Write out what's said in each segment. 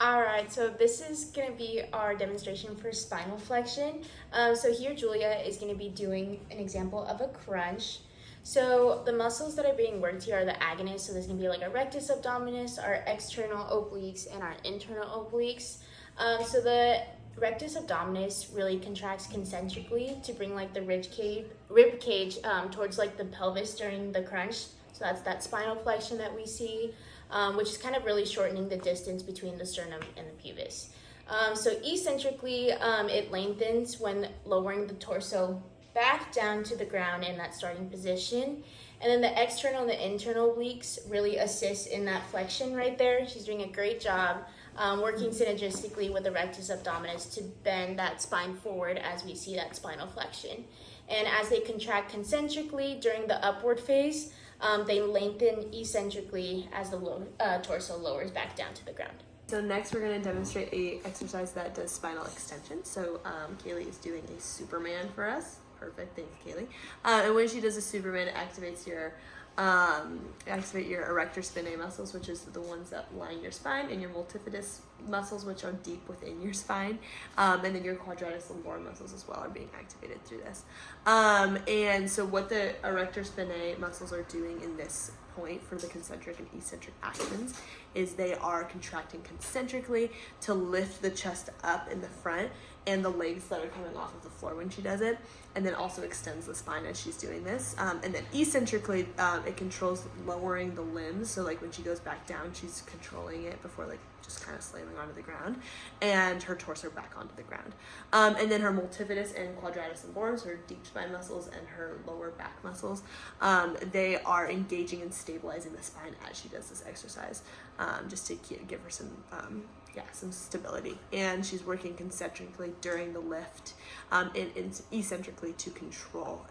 All right, so this is going to be our demonstration for spinal flexion. So here Julia is going to be doing an example of a crunch. So the muscles that are being worked here are the agonists. So there's going to be like our rectus abdominis, our external obliques, and our internal obliques. So the rectus abdominis really contracts concentrically to bring like the rib cage towards like the pelvis during the crunch. So that's that spinal flexion that we see, which is kind of really shortening the distance between the sternum and the pubis. So eccentrically, it lengthens when lowering the torso back down to the ground in that starting position. And then the external and the internal obliques really assist in that flexion right there. She's doing a great job working synergistically with the rectus abdominis to bend that spine forward as we see that spinal flexion. And as they contract concentrically during the upward phase, they lengthen eccentrically as the torso lowers back down to the ground. So next we're going to demonstrate a exercise that does spinal extension. So Kaylee is doing a Superman for us. Perfect, thanks Kaylee. And when she does a Superman, it activates your erector spinae muscles, which is the ones that line your spine, and your multifidus muscles, which are deep within your spine, and then your quadratus lumborum muscles as well are being activated through this. And so what the erector spinae muscles are doing in this point for the concentric and eccentric actions is they are contracting concentrically to lift the chest up in the front and the legs that are coming off of the floor when she does it, and then also extends the spine as she's doing this. And then eccentrically, it controls lowering the limbs. So like when she goes back down, she's controlling it before like just kind of slamming onto the ground, and her torso back onto the ground. And then her multifidus and quadratus lumborum, so her deep spine muscles and her lower back muscles, they are engaging and stabilizing the spine as she does this exercise, just to give her some stability. And she's working concentrically during the lift, and eccentrically to control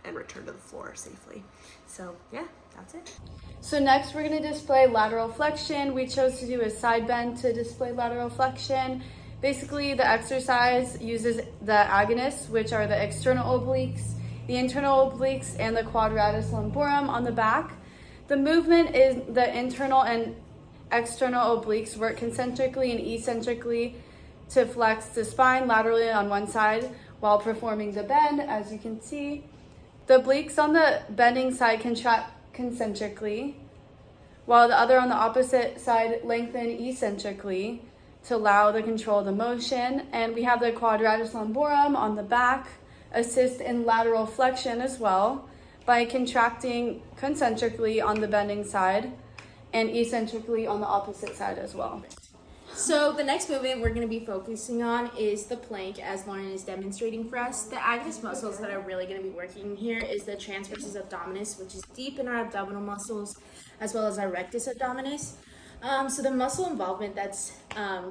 and return to the floor safely. So yeah, that's it. So next we're going to display lateral flexion. We chose to do a side bend to display lateral flexion. Basically the exercise uses the agonists, which are the external obliques, the internal obliques, and the quadratus lumborum on the back. The movement is the internal and external obliques work concentrically and eccentrically to flex the spine laterally on one side while performing the bend, as you can see. The obliques on the bending side contract concentrically, while the other on the opposite side lengthen eccentrically to allow the control of the motion. And we have the quadratus lumborum on the back assist in lateral flexion as well by contracting concentrically on the bending side and eccentrically on the opposite side as well. So the next movement we're going to be focusing on is the plank, as Lauren is demonstrating for us. The agonist muscles that are really going to be working here is the transversus abdominis, which is deep in our abdominal muscles, as well as our rectus abdominis. So the muscle involvement that's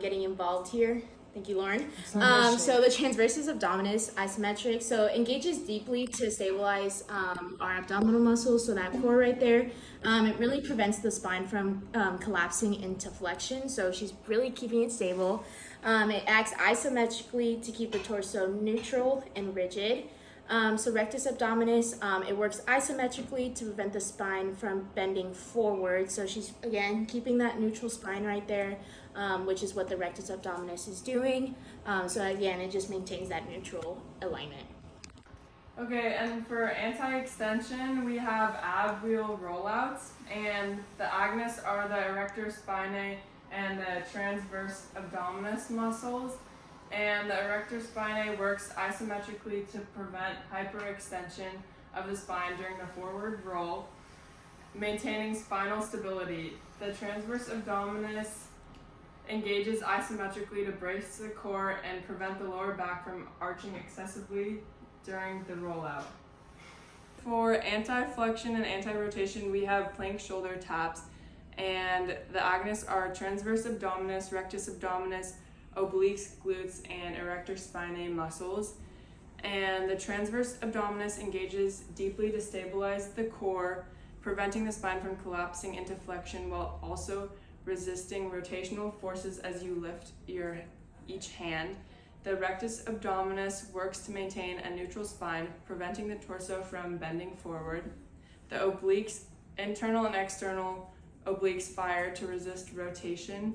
getting involved here, thank you, Lauren. So the transversus abdominis, isometric, so engages deeply to stabilize our abdominal muscles, so that core right there. It really prevents the spine from collapsing into flexion, so she's really keeping it stable. It acts isometrically to keep the torso neutral and rigid. So rectus abdominis, it works isometrically to prevent the spine from bending forward. So she's, again, keeping that neutral spine right there, which is what the rectus abdominis is doing. So again, it just maintains that neutral alignment. Okay, and for anti-extension, we have ab wheel rollouts, and the agonists are the erector spinae and the transverse abdominis muscles. And the erector spinae works isometrically to prevent hyperextension of the spine during the forward roll, maintaining spinal stability. The transverse abdominis engages isometrically to brace the core and prevent the lower back from arching excessively during the rollout. For anti-flexion and anti-rotation, we have plank shoulder taps, and the agonists are transverse abdominis, rectus abdominis, obliques, glutes, and erector spinae muscles. And the transverse abdominis engages deeply to stabilize the core, preventing the spine from collapsing into flexion while also resisting rotational forces as you lift each hand. The rectus abdominis works to maintain a neutral spine, preventing the torso from bending forward. The obliques, internal and external obliques, fire to resist rotation.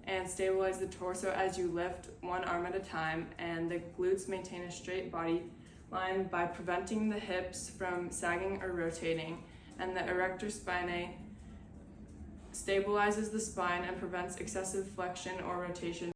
and stabilize the torso as you lift one arm at a time, and the glutes maintain a straight body line by preventing the hips from sagging or rotating, and the erector spinae stabilizes the spine and prevents excessive flexion or rotation